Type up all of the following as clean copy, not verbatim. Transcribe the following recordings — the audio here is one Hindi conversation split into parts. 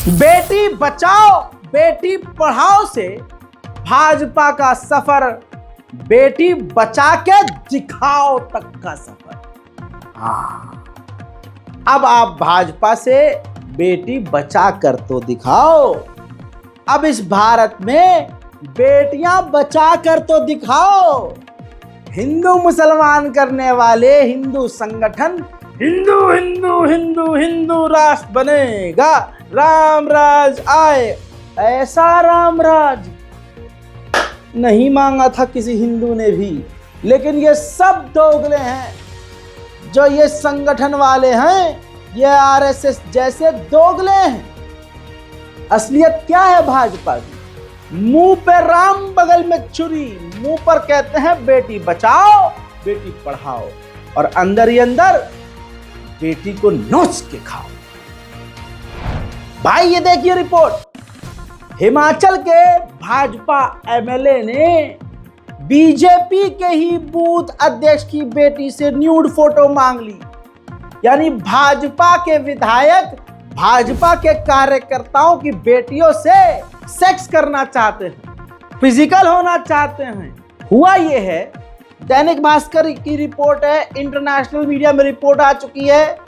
बेटी बचाओ बेटी पढ़ाओ से भाजपा का सफर बेटी बचा के दिखाओ तक का सफर। हाँ, अब आप भाजपा से बेटी बचा कर तो दिखाओ। अब इस भारत में बेटियां बचा कर तो दिखाओ। हिंदू मुसलमान करने वाले हिंदू संगठन हिंदू हिंदू हिंदू हिंदू राष्ट्र बनेगा, राम राज आए, ऐसा राम राज नहीं मांगा था किसी हिंदू ने भी। लेकिन ये सब दोगले हैं, जो ये संगठन वाले हैं, ये आरएसएस जैसे दोगले हैं। असलियत क्या है भाजपा की? मुंह पे राम बगल में छुरी, मुंह पर कहते हैं बेटी बचाओ बेटी पढ़ाओ, और अंदर ही अंदर बेटी को नोच के खाओ। भाई ये देखिए रिपोर्ट, हिमाचल के भाजपा एमएलए ने बीजेपी के ही बूथ अध्यक्ष की बेटी से न्यूड फोटो मांग ली। यानी भाजपा के विधायक भाजपा के कार्यकर्ताओं की बेटियों से सेक्स करना चाहते हैं, फिजिकल होना चाहते हैं। हुआ ये है, दैनिक भास्कर की रिपोर्ट है, इंटरनेशनल मीडिया में रिपोर्ट आ चुकी है।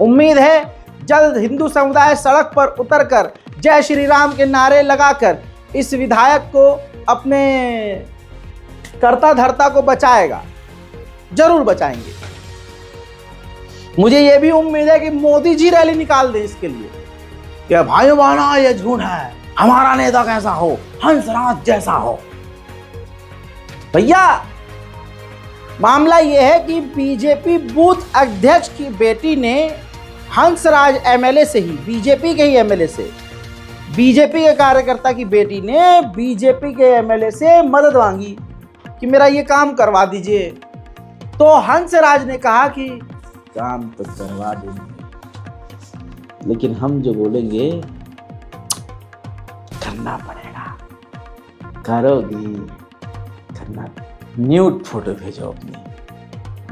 उम्मीद है जल्द हिंदू समुदाय सड़क पर उतरकर जय श्री राम के नारे लगाकर इस विधायक को, अपने कर्ता धर्ता को बचाएगा। जरूर बचाएंगे। मुझे यह भी उम्मीद है कि मोदी जी रैली निकाल दें इसके लिए कि भाइयों बहनों ये झूठ है, हमारा नेता कैसा हो, हंसराज जैसा हो। भैया मामला यह है कि बीजेपी बूथ अध्यक्ष की बेटी ने हंसराज एमएलए से ही, बीजेपी के ही एमएलए से, बीजेपी के कार्यकर्ता की बेटी ने बीजेपी के एमएलए से मदद मांगी कि मेरा ये काम करवा दीजिए। तो हंसराज ने कहा कि काम तो करवा देंगे, लेकिन हम जो बोलेंगे करना पड़ेगा। करोगी? करना। न्यूड फोटो भेजो अपनी,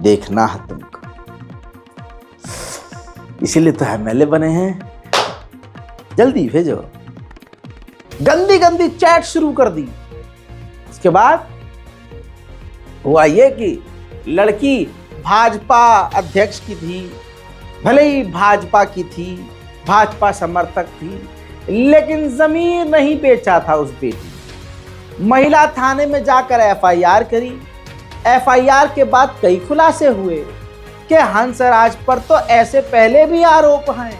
देखना है तुमको। इसीलिए तो एमएलए बने हैं, जल्दी भेजो। गंदी गंदी चैट शुरू कर दी। उसके बाद हुआ ये कि लड़की भाजपा अध्यक्ष की थी, भले ही भाजपा की थी, भाजपा समर्थक थी, लेकिन जमीन नहीं बेचा था उस बेटी। महिला थाने में जाकर एफआईआर करी। एफआईआर के बाद कई खुलासे हुए कि हंसराज पर तो ऐसे पहले भी आरोप हैं।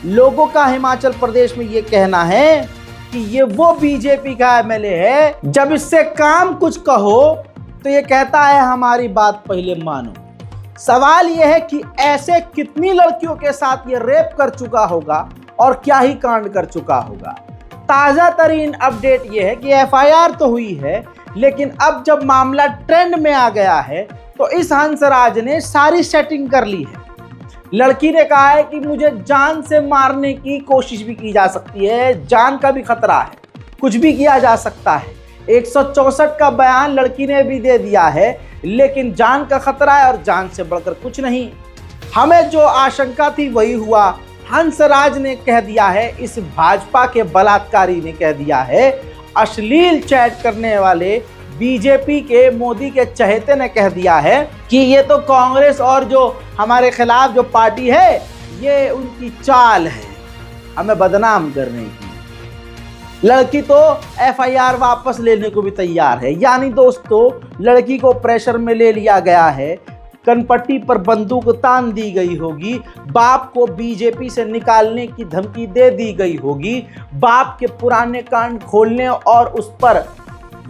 लोगों का हिमाचल प्रदेश में ये कहना है कि ये वो बीजेपी का एमएलए है, जब इससे काम कुछ कहो तो ये कहता है हमारी बात पहले मानो। सवाल ये है कि ऐसे कितनी लड़कियों के साथ ये रेप कर चुका होगा और क्या ही कांड कर चुका होगा। ताजा तरीन अपडेट ये है कि एफआईआर तो हुई है, लेकिन अब जब मामला ट्रेंड में आ गया है तो इस हंसराज ने सारी सेटिंग कर ली है। लड़की ने कहा है कि मुझे जान से मारने की कोशिश भी की जा सकती है, जान का भी खतरा है, कुछ भी किया जा सकता है। 164 का बयान लड़की ने भी दे दिया है, लेकिन जान का खतरा है और जान से बढ़कर कुछ नहीं। हमें जो आशंका थी वही हुआ। हंसराज ने कह दिया है, इस भाजपा के बलात्कारी ने कह दिया है, अश्लील चैट करने वाले बीजेपी के मोदी के चहेते ने कह दिया है कि ये तो कांग्रेस और जो हमारे खिलाफ जो पार्टी है, ये उनकी चाल है हमें बदनाम करने की। लड़की तो एफआईआर वापस लेने को भी तैयार है। यानी दोस्तों, लड़की को प्रेशर में ले लिया गया है, कनपट्टी पर बंदूक तान दी गई होगी, बाप को बीजेपी से निकालने की धमकी दे दी गई होगी, बाप के पुराने कांड खोलने और उस पर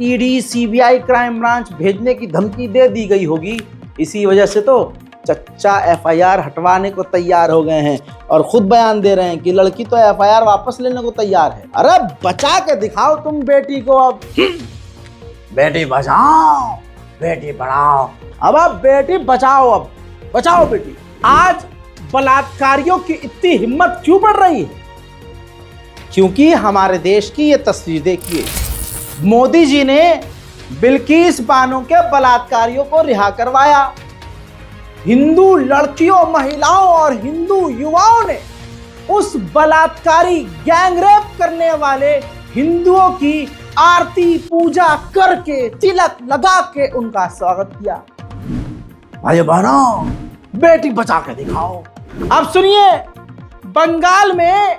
ईडी सीबीआई क्राइम ब्रांच भेजने की धमकी दे दी गई होगी। इसी वजह से तो चच्चा एफआईआर हटवाने को तैयार हो गए हैं और खुद बयान दे रहे हैं कि लड़की तो एफआईआर वापस लेने को तैयार है। अरे बचा के दिखाओ तुम बेटी को। अब बेटी बचाओ बेटी पढ़ाओ, अब आप बेटी बचाओ, अब बचाओ बेटी। आज बलात्कारियों की इतनी हिम्मत क्यों बढ़ रही है? क्योंकि हमारे देश की ये तस्वीर देखिए, मोदी जी ने बिल्किस बानो के बलात्कारियों को रिहा करवाया। हिंदू लड़कियों, महिलाओं और हिंदू युवाओं ने उस बलात्कारी गैंगरेप करने वाले हिंदुओं की आरती पूजा करके तिलक लगा के उनका स्वागत किया। भाई बहनों, बेटी बचा के दिखाओ। अब सुनिए, बंगाल में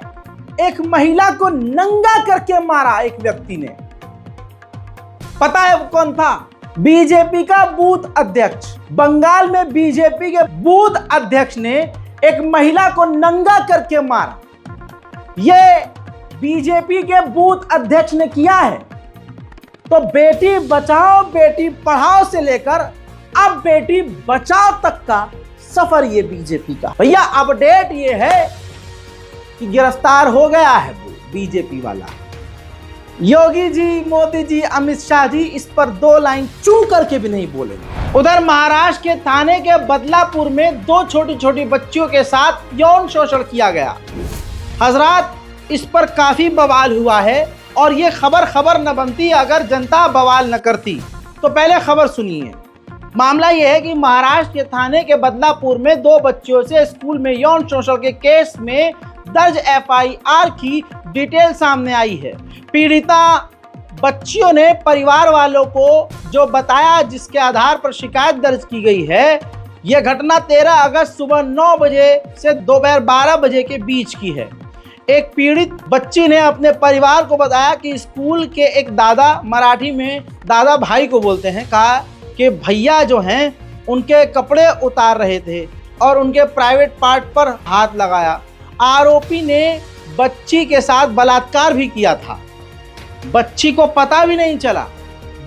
एक महिला को नंगा करके मारा एक व्यक्ति ने। पता है वो कौन था? बीजेपी का बूथ अध्यक्ष। बंगाल में बीजेपी के बूथ अध्यक्ष ने एक महिला को नंगा करके मारा। ये बीजेपी के बूथ अध्यक्ष ने किया है। तो बेटी बचाओ बेटी पढ़ाओ से लेकर अब बेटी बचाओ तक का सफर ये बीजेपी का। भैया अपडेट ये है कि गिरफ्तार हो गया है वो बीजेपी वाला। योगी जी, मोदी जी, अमित शाह जी इस पर दो लाइन चू करके भी नहीं बोलेंगे। उधर महाराष्ट्र के थाने के बदलापुर में दो छोटी छोटी बच्चियों के साथ यौन शोषण किया गया। हजरात, इस पर काफी बवाल हुआ है और ये खबर न बनती अगर जनता बवाल न करती। तो पहले खबर सुनिए। मामला यह है कि महाराष्ट्र के थाने के बदलापुर में दो बच्चियों से स्कूल में यौन शोषण के केस में दर्ज एफआईआर की डिटेल सामने आई है। पीड़िता बच्चियों ने परिवार वालों को जो बताया, जिसके आधार पर शिकायत दर्ज की गई है, यह घटना 13 अगस्त सुबह 9 बजे से दोपहर 12 बजे के बीच की है। एक पीड़ित बच्ची ने अपने परिवार को बताया कि स्कूल के एक दादा, मराठी में दादा भाई को बोलते हैं, कहा कि भैया जो हैं उनके कपड़े उतार रहे थे और उनके प्राइवेट पार्ट पर हाथ लगाया। आरोपी ने बच्ची के साथ बलात्कार भी किया था। बच्ची को पता भी नहीं चला।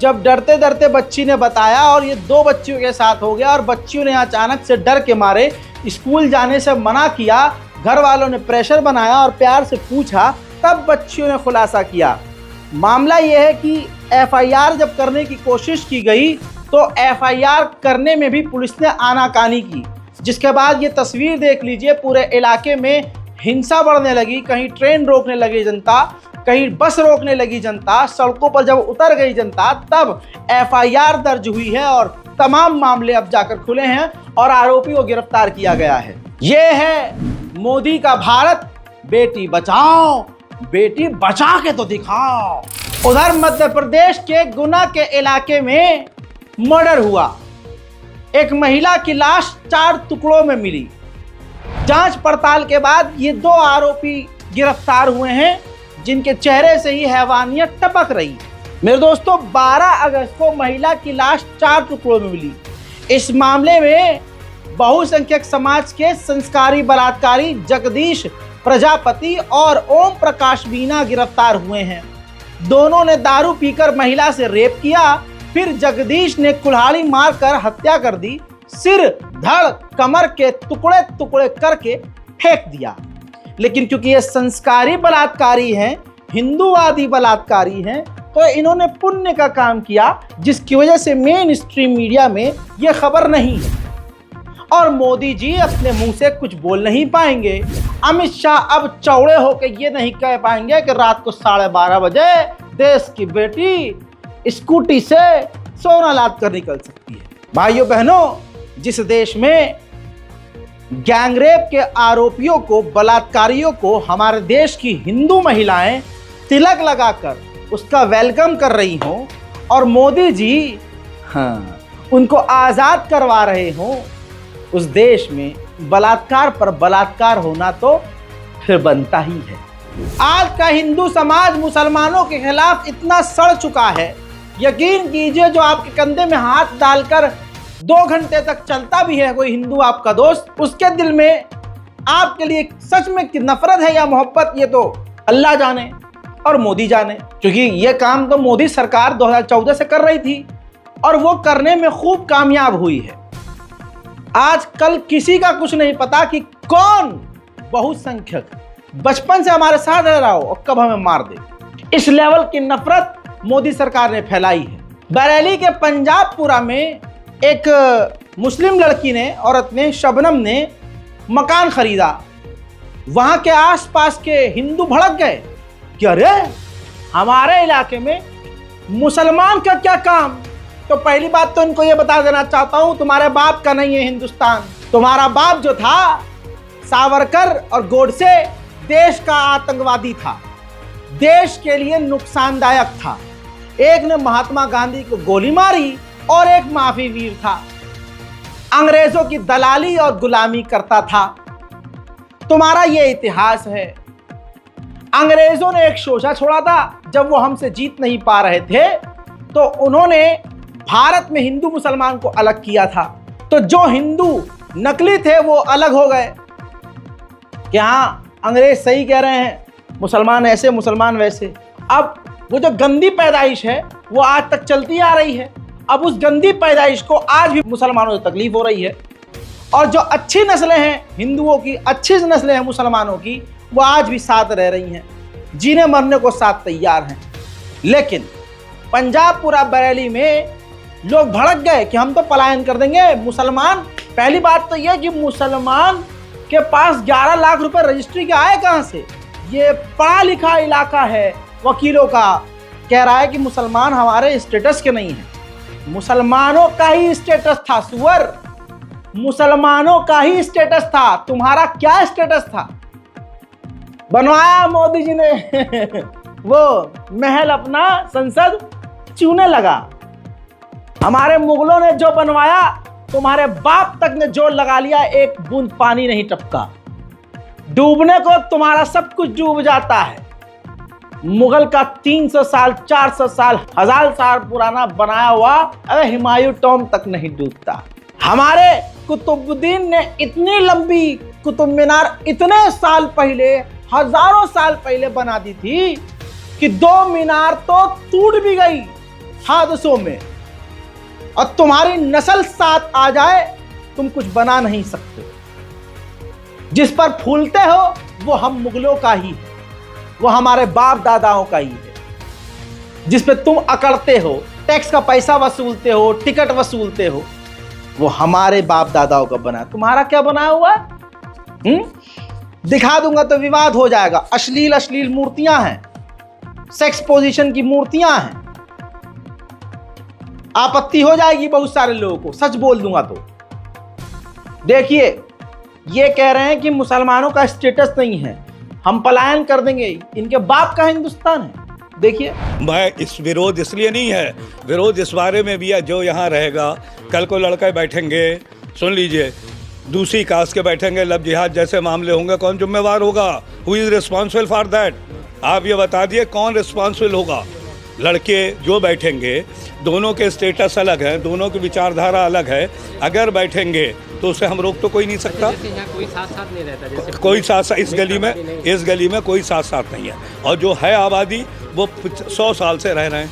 जब डरते डरते बच्ची ने बताया और ये दो बच्चियों के साथ हो गया और बच्चियों ने अचानक से डर के मारे स्कूल जाने से मना किया। घर वालों ने प्रेशर बनाया और प्यार से पूछा, तब बच्चियों ने खुलासा किया। मामला यह है कि एफआईआर जब करने की कोशिश की गई तो एफआईआर करने में भी पुलिस ने आनाकानी की, जिसके बाद ये तस्वीर देख लीजिए, पूरे इलाके में हिंसा बढ़ने लगी। कहीं ट्रेन रोकने लगी जनता, कहीं बस रोकने लगी जनता। सड़कों पर जब उतर गई जनता तब एफआईआर दर्ज हुई है और तमाम मामले अब जाकर खुले हैं और आरोपी को गिरफ्तार किया गया है। ये है मोदी का भारत, बेटी बचाओ बेटी बचा के तो दिखाओ। उधर मध्य प्रदेश के गुना के इलाके में मर्डर हुआ। एक महिला की लाश 4 टुकड़ों में मिली। जांच पड़ताल के बाद ये 2 आरोपी गिरफ्तार हुए हैं, जिनके चेहरे से ही हैवानियत टपक रही। मेरे दोस्तों, 12 अगस्त को महिला की लाश 4 टुकड़ों में मिली। इस मामले में बहुसंख्यक समाज के संस्कारी बलात्कारी जगदीश प्रजापति और ओम प्रकाश मीना गिरफ्तार हुए हैं। दोनों ने दारू पीकर महिला से रेप किया। फिर जगदीश ने कुल्हाड़ी मारकर हत्या कर दी। सिर, धड़, कमर के टुकड़े टुकड़े करके फेंक दिया। लेकिन क्योंकि ये संस्कारी बलात्कारी हैं, हिंदूवादी बलात्कारी हैं, तो इन्होंने पुण्य का काम किया, जिसकी वजह से मेन स्ट्रीम मीडिया में ये खबर नहीं है और मोदी जी अपने मुंह से कुछ बोल नहीं पाएंगे। अमित शाह अब चौड़े होकर ये नहीं कह पाएंगे कि रात को 12:30 बजे देश की बेटी स्कूटी से सोना लाद कर निकल सकती है। भाइयों बहनों, जिस देश में गैंगरेप के आरोपियों को, बलात्कारियों को हमारे देश की हिंदू महिलाएं तिलक लगाकर उसका वेलकम कर रही हों और मोदी जी उनको आज़ाद करवा रहे हों, उस देश में बलात्कार पर बलात्कार होना तो फिर बनता ही है। आज का हिंदू समाज मुसलमानों के खिलाफ इतना सड़ चुका है, यकीन कीजिए, जो आपके कंधे में हाथ डालकर 2 घंटे तक चलता भी है कोई हिंदू आपका दोस्त, उसके दिल में आपके लिए सच में नफरत है या मोहब्बत, ये तो अल्लाह जाने और मोदी जाने। क्योंकि ये काम तो मोदी सरकार 2014 से कर रही थी और वो करने में खूब कामयाब हुई है। आजकल किसी का कुछ नहीं पता कि कौन बहुसंख्यक बचपन से हमारे साथ रह रहा हो और कब हमें मार दे। इस लेवल की नफरत मोदी सरकार ने फैलाई है। बरेली के पंजाबपुरा में एक मुस्लिम लड़की ने, औरत ने, शबनम ने मकान खरीदा। वहां के आसपास के हिंदू भड़क गए कि अरे हमारे इलाके में मुसलमान का क्या काम। तो पहली बात तो इनको ये बता देना चाहता हूं, तुम्हारे बाप का नहीं है हिंदुस्तान। तुम्हारा बाप जो था सावरकर और गोडसे, देश का आतंकवादी था, देश के लिए नुकसानदायक था। एक ने महात्मा गांधी को गोली मारी और एक माफी वीर था, अंग्रेजों की दलाली और गुलामी करता था। तुम्हारा ये इतिहास है। अंग्रेजों ने एक शोषा छोड़ा था, जब वो हमसे जीत नहीं पा रहे थे तो उन्होंने भारत में हिंदू मुसलमान को अलग किया था। तो जो हिंदू नकली थे वो अलग हो गए। क्या अंग्रेज सही कह रहे हैं, मुसलमान ऐसे मुसलमान वैसे। अब वो जो गंदी पैदाइश है वो आज तक चलती आ रही है। अब उस गंदी पैदाइश को आज भी मुसलमानों से तकलीफ हो रही है। और जो अच्छी नस्लें हैं हिंदुओं की, अच्छी नस्लें हैं मुसलमानों की, वो आज भी साथ रह रही हैं, जीने मरने को साथ तैयार हैं। लेकिन पंजाब पूरा बरेली में लोग भड़क गए कि हम तो पलायन कर देंगे। मुसलमान, पहली बात तो यह कि मुसलमान के पास 11 लाख रुपए रजिस्ट्री के आए कहां से। ये पढ़ा लिखा इलाका है, वकीलों का कह रहा है कि मुसलमान हमारे स्टेटस के नहीं है। मुसलमानों का ही स्टेटस था सुअर, मुसलमानों का ही स्टेटस था। तुम्हारा क्या स्टेटस था? बनवाया मोदी जी ने वो महल अपना, संसद चूने लगा। हमारे मुगलों ने जो बनवाया तुम्हारे बाप तक ने जोर लगा लिया, एक बूंद पानी नहीं टपका। डूबने को तुम्हारा सब कुछ डूब जाता है। मुगल का 300 साल, 400 साल, 1000 साल पुराना बनाया हुआ अरे हुमायूं टॉम तक नहीं डूबता। हमारे कुतुबुद्दीन ने इतनी लंबी कुतुब मीनार इतने साल पहले, हजारों साल पहले बना दी थी कि 2 मीनार तो टूट भी गई हादसों में। और तुम्हारी नस्ल साथ आ जाए तुम कुछ बना नहीं सकते। जिस पर फूलते हो वो हम मुगलों का ही है, वो हमारे बाप दादाओं का ही है। जिस पे तुम अकड़ते हो, टैक्स का पैसा वसूलते हो, टिकट वसूलते हो, वो हमारे बाप दादाओं का बना। तुम्हारा क्या बना हुआ? दिखा दूंगा तो विवाद हो जाएगा। अश्लील अश्लील मूर्तियां हैं, सेक्स पोजीशन की मूर्तियां हैं, आपत्ति हो जाएगी बहुत सारे लोगों को, सच बोल दूंगा तो। देखिए, ये कह रहे हैं कि मुसलमानों का स्टेटस नहीं है, हम पलायन कर देंगे, इनके बाप का हिंदुस्तान है। देखिए, मैं इस विरोध इसलिए नहीं है, विरोध इस बारे में भी है जो यहाँ रहेगा कल को लड़के बैठेंगे, सुन लीजिए, दूसरी कास्ट के बैठेंगे, लब जिहाद जैसे मामले होंगे, कौन जिम्मेवार होगा? Who is responsible for that? आप ये बता दिए कौन रिस्पॉन्सिबल होगा? लड़के जो बैठेंगे, दोनों के स्टेटस अलग है, दोनों की विचारधारा अलग है, अगर बैठेंगे तो उसे हम रोक तो कोई नहीं सकता। कोई साथ साथ नहीं रहता, जैसे कोई साथ साथ इस गली में कोई साथ साथ नहीं है। और जो है आबादी वो 100 साल से रह रहे हैं,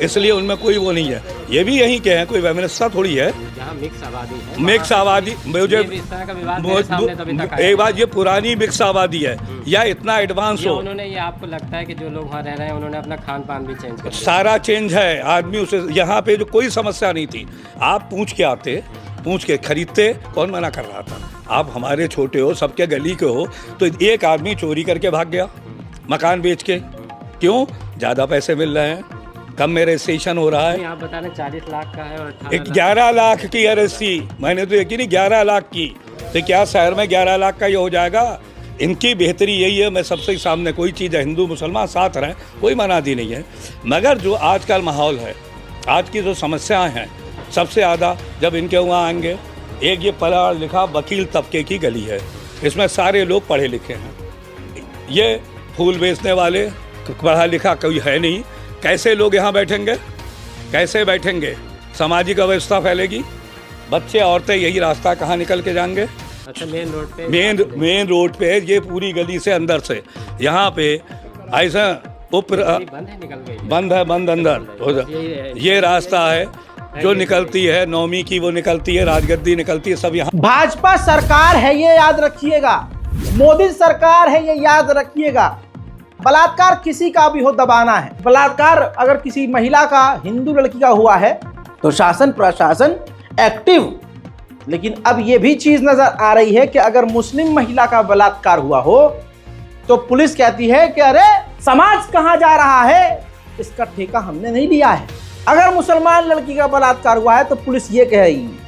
इसलिए उनमें कोई वो नहीं है। ये भी यहीं के हैं, कोई वैमनस्यता थोड़ी है। मिक्स आबादी है, मिक्स आबादी मुझे एक बात, ये पुरानी मिक्स आबादी है या इतना एडवांस हो? उन्होंने, ये आपको लगता है कि जो लोग वहाँ रह रहे हैं उन्होंने अपना खान पान भी चेंज कर, सारा चेंज है। आदमी उसे, यहाँ पे जो कोई समस्या नहीं थी, आप पूछ के आते, पूछ के खरीदते, कौन मना कर रहा था? आप हमारे छोटे हो, सबके गली के हो, तो एक आदमी चोरी करके भाग गया मकान बेच के, क्यों? ज़्यादा पैसे मिल रहे हैं, कम में रजिस्ट्रेशन हो रहा है। आप बता रहे 40 लाख का है और 11 लाख की रजिस्ट्री, मैंने तो यकीन नहीं 11 लाख की, तो क्या शहर में 11 लाख का ये हो जाएगा? इनकी बेहतरी यही है, मैं सबसे सामने कोई चीज़ है, हिंदू मुसलमान साथ रहें, कोई मनादी नहीं है। मगर जो आज का माहौल है, आज की जो समस्याएं हैं, सबसे ज़्यादा जब इनके वहाँ आएंगे, एक ये पढ़ा लिखा वकील तबके की गली है, इसमें सारे लोग पढ़े लिखे हैं। ये फूल बेचने वाले, पढ़ा लिखा कोई है नहीं। कैसे लोग यहाँ बैठेंगे? कैसे बैठेंगे? सामाजिक अव्यवस्था फैलेगी, बच्चे औरतें यही रास्ता कहाँ निकल के जाएंगे? अच्छा, मेन रोड पे, मेन रोड पे ये पूरी गली से अंदर से यहाँ पे ऐसा बंद है अंदर। ये रास्ता है जो निकलती है, नौमी की वो निकलती है, राजगद्दी निकलती है, सब यहाँ। भाजपा सरकार है ये याद रखिएगा, मोदी सरकार है ये याद रखिएगा। बलात्कार किसी का भी हो दबाना है। बलात्कार अगर किसी महिला का, हिंदू लड़की का हुआ है तो शासन प्रशासन एक्टिव। लेकिन अब ये भी चीज नजर आ रही है कि अगर मुस्लिम महिला का बलात्कार हुआ हो तो पुलिस कहती है कि अरे समाज कहां जा रहा है, इसका ठेका हमने नहीं लिया है। अगर मुसलमान लड़की का बलात्कार हुआ है तो पुलिस ये कहेगी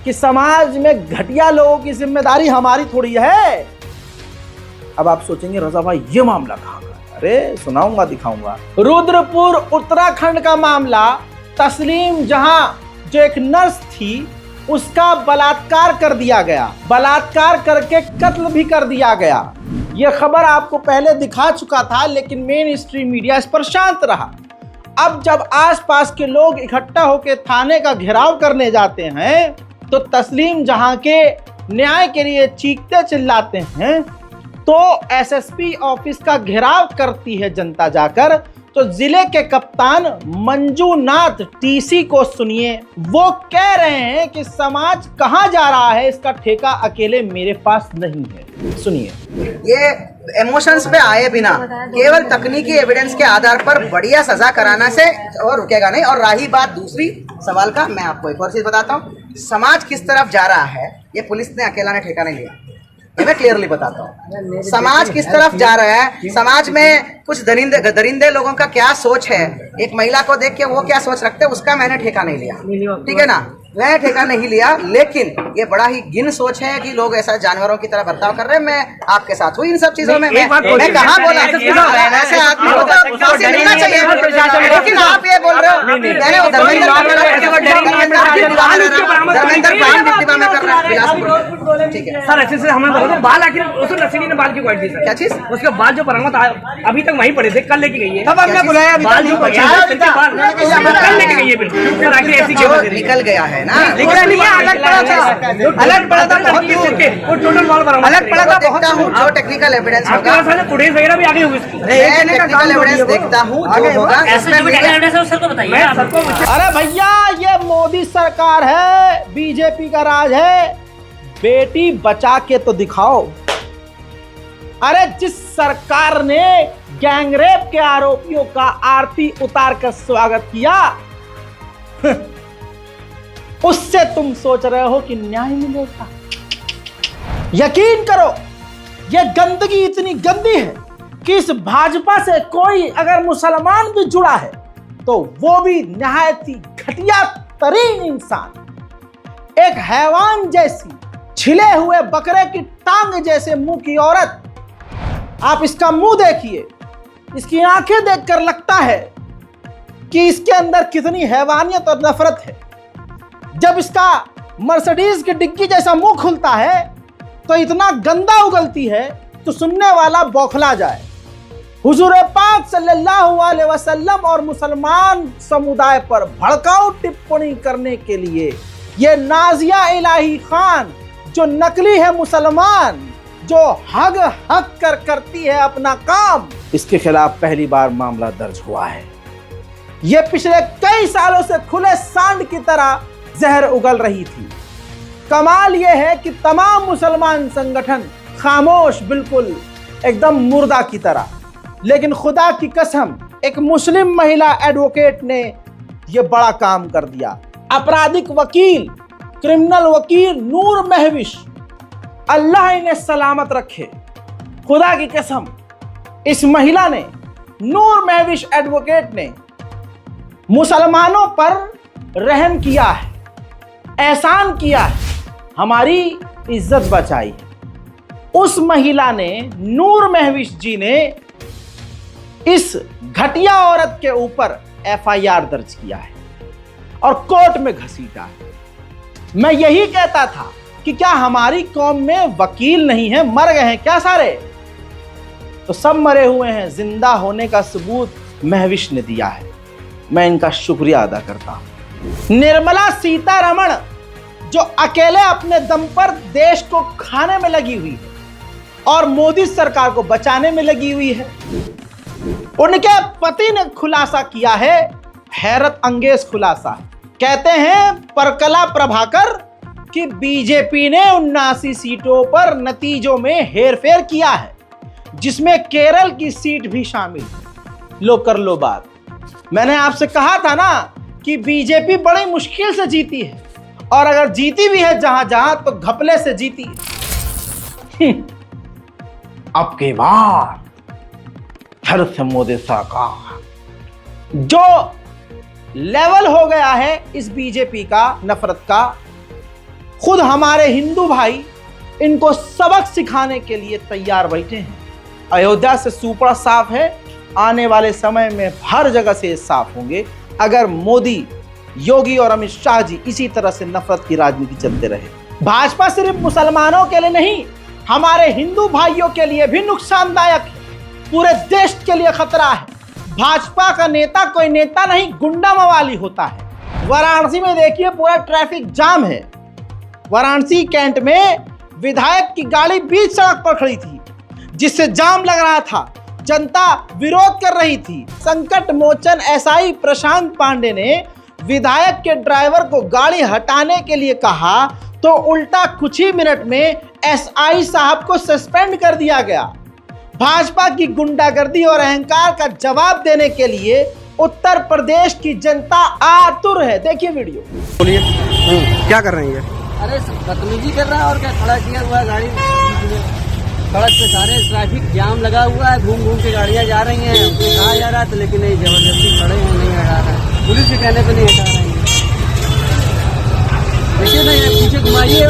कि समाज में घटिया लोगों की जिम्मेदारी हमारी थोड़ी है। अब आप सोचेंगे रजा भाई ये मामला कहाँ का है? अरे सुनाऊंगा, दिखाऊंगा। रुद्रपुर उत्तराखंड का मामला, तस्लीम जहां जो एक नर्स थी उसका बलात्कार कर दिया गया, बलात्कार करके कत्ल भी कर दिया गया। यह खबर आपको पहले दिखा चुका था, लेकिन मेन स्ट्रीम मीडिया इस पर शांत रहा। अब जब आसपास के लोग इकट्ठा होकर थाने का घेराव करने जाते हैं तो तस्लीम जहां के न्याय के लिए चीखते चिल्लाते हैं, तो एसएसपी ऑफिस का घेराव करती है जनता जाकर। तो जिले के कप्तान मंजूनाथ टीसी को सुनिए, वो कह रहे हैं कि समाज कहां जा रहा है इसका ठेका अकेले मेरे पास नहीं है। सुनिए। ये इमोशंस पे आए बिना केवल तकनीकी एविडेंस के आधार पर बढ़िया सजा कराना से और रुकेगा नहीं। और रही बात दूसरी सवाल का, मैं आपको एक और चीज बताता हूँ, समाज किस तरफ जा रहा है ये पुलिस ने अकेला ने ठेका नहीं लिया, ये मैं क्लियरली बताता हूँ। समाज किस तरफ जा रहा है, समाज में कुछ दरिंदे लोगों का क्या सोच है, एक महिला को देख के वो क्या सोच रखते हैं, उसका मैंने ठेका नहीं लिया, ठीक है ना, मैं ठेका नहीं लिया। लेकिन ये बड़ा ही गिन सोच है कि लोग ऐसा जानवरों की तरह बर्ताव कर रहे हैं। मैं आपके साथ हूँ इन सब चीजों में, मैं कहाँ बोला ऐसे आदमी को तो फांसी मिलना चाहिए, लेकिन आप ये बोल रहे हो मैंने धर्मेंद्र में कर रहा है, ठीक है सर। अच्छे से हमें बताओ बाल आखिर उसको नसीली ने बाल क्यों काट दिए? क्या चीज? उसके बाल जो बरामद अभी तक वहीं पड़े थे, कल लेके गई है, तब हमने बुलाया, बाल जो बचे हैं कल लेके गई है, बिल्कुल आखिर ऐसी क्यों निकल गया है ना, अलग पड़ा था बहुत वो टोटल बाल बरामद अलग पड़ा था। देखता हूँ जो टेक्निकल एविडेंस होगा, फुटेज वगैरह भी आगे होगी, टेक्निकल एविडेंस देखता हूँ जो होगा। अरे भैया ये मोदी सरकार है, बीजेपी का राज है, बेटी बचा के तो दिखाओ। अरे जिस सरकार ने गैंगरेप के आरोपियों का आरती उतार कर स्वागत किया, उससे तुम सोच रहे हो कि न्याय मिलेगा? यकीन करो ये गंदगी इतनी गंदी है कि इस भाजपा से कोई अगर मुसलमान भी जुड़ा है तो वो भी निहायत ही घटिया तरीन इंसान, एक हैवान जैसी छिले हुए बकरे की टांग जैसे मुंह की औरत। आप इसका मुंह देखिए, इसकी आंखें देखकर लगता है कि इसके अंदर कितनी हैवानियत और नफरत है। जब इसका मर्सिडीज की डिग्गी जैसा मुंह खुलता है तो इतना गंदा उगलती है तो सुनने वाला बौखला जाए। हुजूर पाक सल्लल्लाहु अलैहि वसल्लम और मुसलमान समुदाय पर भड़काऊ टिप्पणी करने के लिए ये नाजिया इलाही खान जो नकली है मुसलमान, जो हग हक कर करती है अपना काम, इसके खिलाफ पहली बार मामला दर्ज हुआ है। ये पिछले कई सालों से खुले सांड की तरह जहर उगल रही थी। कमाल यह है कि तमाम मुसलमान संगठन खामोश, बिल्कुल एकदम मुर्दा की तरह। लेकिन खुदा की कसम एक मुस्लिम महिला एडवोकेट ने यह बड़ा काम कर दिया। आपराधिक वकील, क्रिमिनल वकील नूर महविश, अल्लाह इन्हें सलामत रखे, खुदा की कसम इस महिला ने, नूर महविश एडवोकेट ने मुसलमानों पर रहम किया है, एहसान किया है, हमारी इज्जत बचाई है। उस महिला ने, नूर महविश जी ने इस घटिया औरत के ऊपर एफआईआर दर्ज किया है और कोर्ट में घसीटा है। मैं यही कहता था कि क्या हमारी कौम में वकील नहीं है, मर गए हैं क्या सारे? तो सब मरे हुए हैं, जिंदा होने का सबूत महविश ने दिया है, मैं इनका शुक्रिया अदा करता हूं। निर्मला सीतारमण जो अकेले अपने दम पर देश को खाने में लगी हुई है और मोदी सरकार को बचाने में लगी हुई है, उनके पति ने खुलासा किया है, हैरत अंगेज खुलासा। कहते हैं परकला प्रभाकर कि बीजेपी ने 79 सीटों पर नतीजों में हेरफेर किया है, जिसमें केरल की सीट भी शामिल है। लो कर लो बात। मैंने आपसे कहा था ना कि बीजेपी बड़ी मुश्किल से जीती है, और अगर जीती भी है जहां जहां तो घपले से जीती है। अब के बाद फिर से मोदी सरकार, जो लेवल हो गया है इस बीजेपी का, नफरत का, खुद हमारे हिंदू भाई इनको सबक सिखाने के लिए तैयार बैठे हैं। अयोध्या से सुपड़ा साफ है, आने वाले समय में हर जगह से साफ होंगे अगर मोदी, योगी और अमित शाह जी इसी तरह से नफरत की राजनीति चलते रहे। भाजपा सिर्फ मुसलमानों के लिए नहीं, हमारे हिंदू भाइयों के लिए भी नुकसानदायक है, पूरे देश के लिए खतरा है। भाजपा का नेता कोई नेता नहीं, गुंडा मवाली होता है। वाराणसी में देखिए पूरा ट्रैफिक जाम है। वाराणसी कैंट में विधायक की गाड़ी बीच सड़क पर खड़ी थी, जिससे जाम लग रहा था, जनता विरोध कर रही थी। संकट मोचन एसआई प्रशांत पांडे ने विधायक के ड्राइवर को गाड़ी हटाने के लिए कहा तो उल्टा कुछ ही मिनट में एसआई साहब को सस्पेंड कर दिया गया। भाजपा की गुंडागर्दी और अहंकार का जवाब देने के लिए उत्तर प्रदेश की जनता आतुर है। देखिए वीडियो। बोलिए, क्या कर रहे हैं ये? अरे बदतमीजी कर रहा है और क्या, खड़ा किया हुआ है गाड़ी सड़क पे, सारे ट्रैफिक जाम लगा हुआ है, घूम घूम के गाड़ियां जा रही हैं। उसको कहा जा रहा था लेकिन नहीं, जबरदस्ती खड़े हैं, नहीं हटा रहे हैं, पुलिस के कहने पे नहीं हटा रहे हैं। देखिए ना, पीछे घुमाइए,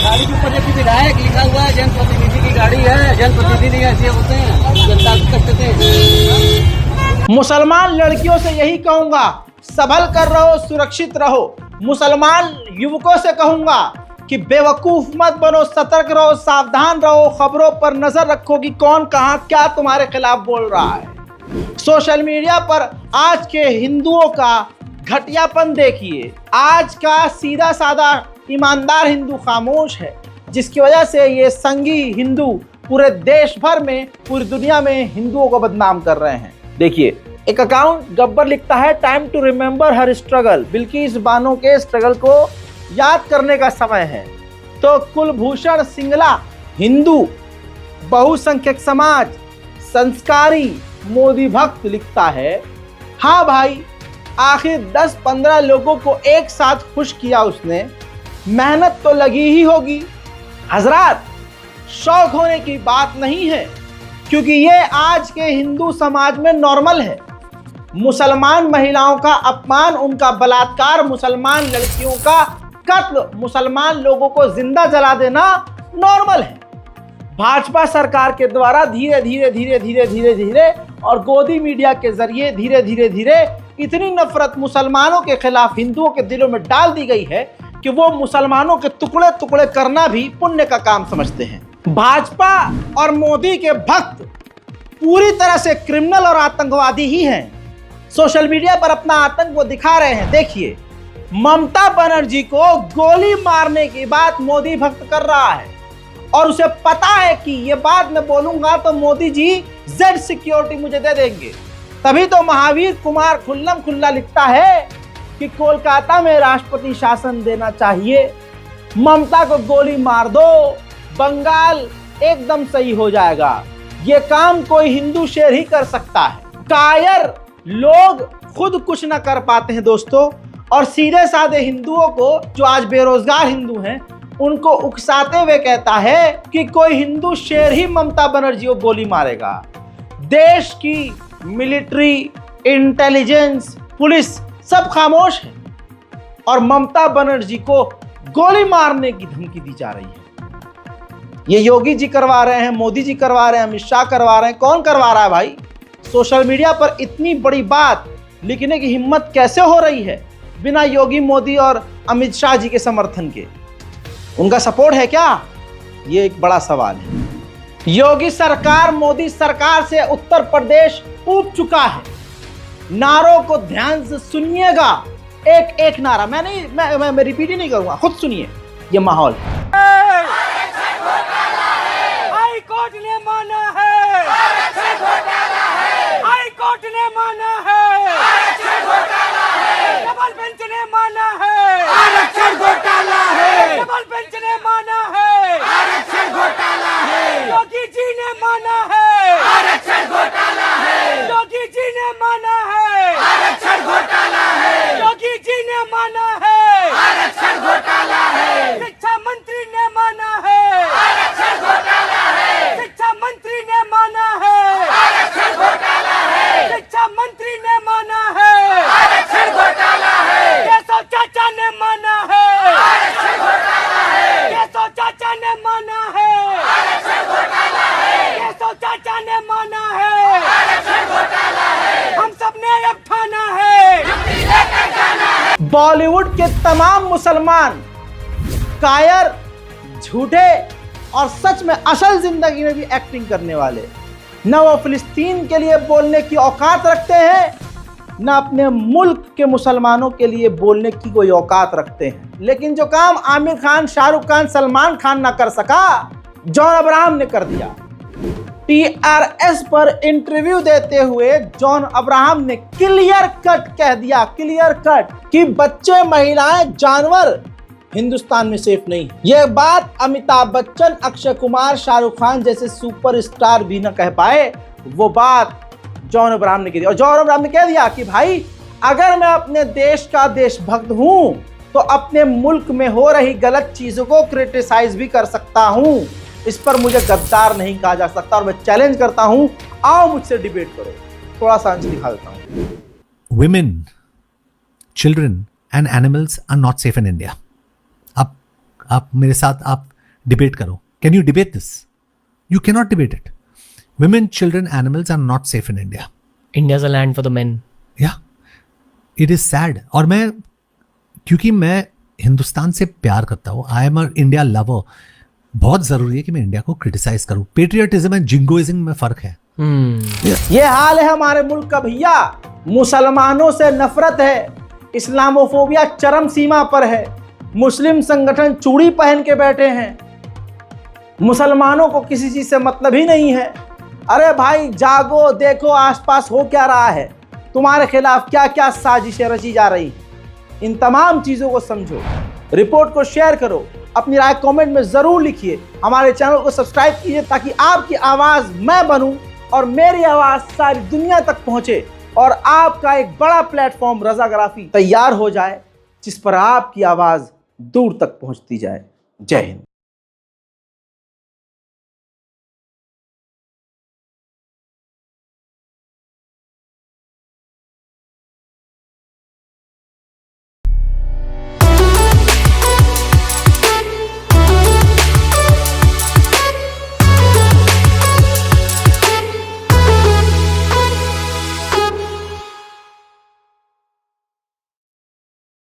गाड़ी के ऊपर जबकि विधायक लिखा हुआ है, जनप्रतिनिधि की गाड़ी है, जनप्रतिनिधि ऐसे होते हैं, जनता को कष्ट देते हैं। मुसलमान लड़कियों से यही कहूंगा, संभल कर रहो, सुरक्षित रहो। मुसलमान युवकों से कहूंगा कि बेवकूफ मत बनो, सतर्क रहो, सावधान रहो, खबरों पर नजर रखो कि कौन कहां क्या तुम्हारे खिलाफ बोल रहा है। सोशल मीडिया पर आज के हिंदुओं का घटियापन देखिए। आज का सीधा साधा ईमानदार हिंदू खामोश है, जिसकी वजह से ये संघी हिंदू पूरे देश भर में, पूरी दुनिया में हिंदुओं को बदनाम कर रहे हैं। देखिए, एक अकाउंट गब्बर लिखता है, टाइम टू रिमेंबर हर स्ट्रगल। बिल्किस बानो के स्ट्रगल को याद करने का समय है। तो कुलभूषण सिंगला, हिंदू बहुसंख्यक समाज संस्कारी मोदी भक्त, लिखता है, हाँ भाई, आखिर 10-15 लोगों को एक साथ खुश किया उसने, मेहनत तो लगी ही होगी। हजरात, शौक होने की बात नहीं है, क्योंकि ये आज के हिंदू समाज में नॉर्मल है। मुसलमान महिलाओं का अपमान, उनका बलात्कार, मुसलमान लड़कियों का कत्ल, मुसलमान लोगों को जिंदा जला देना नॉर्मल है। भाजपा सरकार के द्वारा धीरे धीरे धीरे धीरे धीरे धीरे और गोदी मीडिया के जरिए धीरे धीरे धीरे इतनी नफरत मुसलमानों के खिलाफ हिंदुओं के दिलों में डाल दी गई है कि वो मुसलमानों के टुकड़े टुकड़े करना भी पुण्य का काम समझते हैं। भाजपा और मोदी के भक्त पूरी तरह से क्रिमिनल और आतंकवादी ही हैं। सोशल मीडिया पर अपना आतंक वो दिखा रहे हैं। देखिए, ममता बनर्जी को गोली मारने की बात मोदी भक्त कर रहा है और उसे पता है कि ये बात मैं बोलूंगा तो मोदी जी जेड सिक्योरिटी मुझे दे देंगे। तभी तो महावीर कुमार खुल्लम खुल्ला लिखता है कि कोलकाता में राष्ट्रपति शासन देना चाहिए, ममता को गोली मार दो, बंगाल एकदम सही हो जाएगा। ये काम कोई हिंदू शेर ही कर सकता है। कायर लोग खुद कुछ ना कर पाते हैं दोस्तों, और सीधे साधे हिंदुओं को, जो आज बेरोजगार हिंदू हैं, उनको उकसाते हुए कहता है कि कोई हिंदू शेर ही ममता बनर्जी को गोली मारेगा। देश की मिलिट्री, इंटेलिजेंस, पुलिस सब खामोश है और ममता बनर्जी को गोली मारने की धमकी दी जा रही है। ये योगी जी करवा रहे हैं, मोदी जी करवा रहे हैं, अमित शाह करवा रहे हैं। कौन करवा रहा है भाई? सोशल मीडिया पर इतनी बड़ी बात लिखने की हिम्मत कैसे हो रही है बिना योगी, मोदी और अमित शाह जी के समर्थन के? उनका सपोर्ट है क्या? ये एक बड़ा सवाल है। योगी सरकार मोदी सरकार से उत्तर प्रदेश ऊब चुका है। नारों को ध्यान से सुनिएगा, एक एक नारा। मैं रिपीट ही नहीं करूंगा, खुद सुनिए। ये माहौल हाई कोर्ट ने माना है, हाई कोर्ट ने माना है, डबल बेंच ने माना है, आरक्षण घोटाला है, डबल बेंच ने माना है, आरक्षण घोटाला है, योगी जी ने माना है, आरक्षण घोटाला है, योगी जी ने माना है, आरक्षण घोटाला है, योगी जी ने माना है, आरक्षण घोटाला है, शिक्षा मंत्री बॉलीवुड के तमाम मुसलमान कायर, झूठे और सच में असल जिंदगी में भी एक्टिंग करने वाले न वो फिलिस्तीन के लिए बोलने की औकात रखते हैं, न अपने मुल्क के मुसलमानों के लिए बोलने की कोई औकात रखते हैं। लेकिन जो काम आमिर खान, शाहरुख खान, सलमान खान ना कर सका, जॉन अब्राहम ने कर दिया। TRS पर इंटरव्यू देते हुए जॉन अब्राहम ने क्लियर कट कह दिया, क्लियर कट, कि बच्चे, महिलाएं, जानवर हिंदुस्तान में सेफ नहीं। यह बात अमिताभ बच्चन, अक्षय कुमार, शाहरुख खान जैसे सुपरस्टार भी न कह पाए, वो बात जॉन अब्राहम ने कह दिया। और जॉन अब्राहम ने कह दिया कि भाई अगर मैं अपने देश का देशभक्त हूं तो अपने मुल्क में हो रही गलत चीजों को क्रिटिसाइज भी कर सकता हूं, इस पर मुझे गद्दार नहीं कहा जा सकता। और मैं चैलेंज करता हूं, आओ मुझसे डिबेट करो। थोड़ा सा अंश दिखा देता हूं। Women, children and animals are not safe in India. आप मेरे साथ आप डिबेट करो। Can you debate this? You can not debate it. Women, children, animals are not safe in India. India's a land for the men. Yeah, it is sad. और मैं, क्योंकि मैं हिंदुस्तान से प्यार करता हूँ, I am a India lover, बहुत जरूरी है कि मैं इंडिया को क्रिटिसाइज करूँ। पेट्रियटिज्म एंड जिंगोइज्म में फर्क है। ये हाल है हमारे मुल्क का भैया। मुसलमानों से नफरत है, इस्लामोफोबिया चरम सीमा पर है, मुस्लिम संगठन चूड़ी पहन के बैठे हैं, मुसलमानों को किसी चीज से मतलब ही नहीं है। अरे भाई जागो, देखो आसपास हो क्या रहा है, तुम्हारे खिलाफ क्या क्या साजिशें रची जा रही हैं। इन तमाम चीजों को समझो, रिपोर्ट को शेयर करो, अपनी राय कमेंट में जरूर लिखिए, हमारे चैनल को सब्सक्राइब कीजिए ताकि आपकी आवाज मैं बनूं और मेरी आवाज सारी दुनिया तक पहुंचे और आपका एक बड़ा प्लेटफॉर्म रजाग्राफी तैयार हो जाए जिस पर आपकी आवाज दूर तक पहुंचती जाए। जय हिंद।